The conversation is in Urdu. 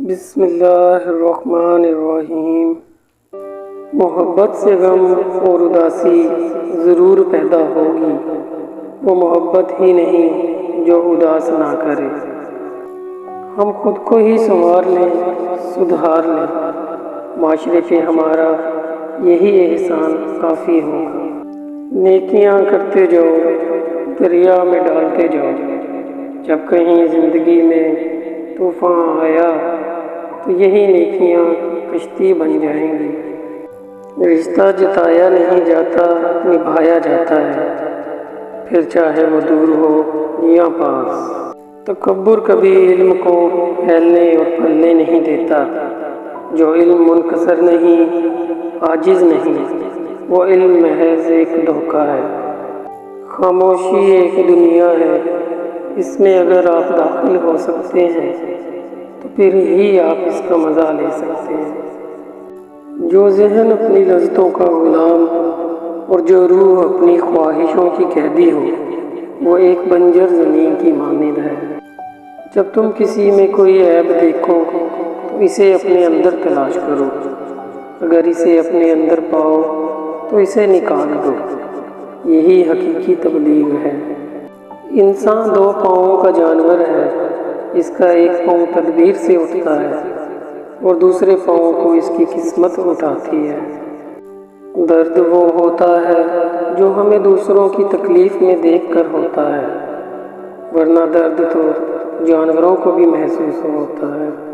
بسم اللہ الرحمن الرحیم۔ محبت سے غم اور اداسی ضرور پیدا ہوگی، وہ محبت ہی نہیں جو اداس نہ کرے۔ ہم خود کو ہی سنوار لیں، سدھار لیں، معاشرے پہ ہمارا یہی احسان کافی ہوگا۔ نیکیاں کرتے جاؤ، دریا میں ڈالتے جاؤ، جب کہیں زندگی میں طوفان آیا تو یہی نیکیاں کشتی بن جائیں گی۔ رشتہ جتایا نہیں جاتا، نبھایا جاتا ہے، پھر چاہے وہ دور ہو یا پاس۔ تکبر کبھی علم کو پھیلنے اور پھلنے نہیں دیتا۔ جو علم منکسر نہیں، عاجز نہیں، وہ علم محض ایک دھوکہ ہے۔ خاموشی ایک دنیا ہے، اس میں اگر آپ داخل ہو سکتے ہیں تو پھر ہی آپ اس کا مزہ لے سکتے ہیں۔ جو ذہن اپنی لذتوں کا غلام اور جو روح اپنی خواہشوں کی قیدی ہو، وہ ایک بنجر زمین کی مانند ہے۔ جب تم کسی میں کوئی عیب دیکھو تو اسے اپنے اندر تلاش کرو، اگر اسے اپنے اندر پاؤ تو اسے نکال دو۔ یہی حقیقی تبلیغ ہے۔ انسان دو پاؤں کا جانور ہے، اس کا ایک پاؤں تدبیر سے اٹھتا ہے اور دوسرے پاؤں کو اس کی قسمت اٹھاتی ہے۔ درد وہ ہوتا ہے جو ہمیں دوسروں کی تکلیف میں دیکھ کر ہوتا ہے، ورنہ درد تو جانوروں کو بھی محسوس ہوتا ہے۔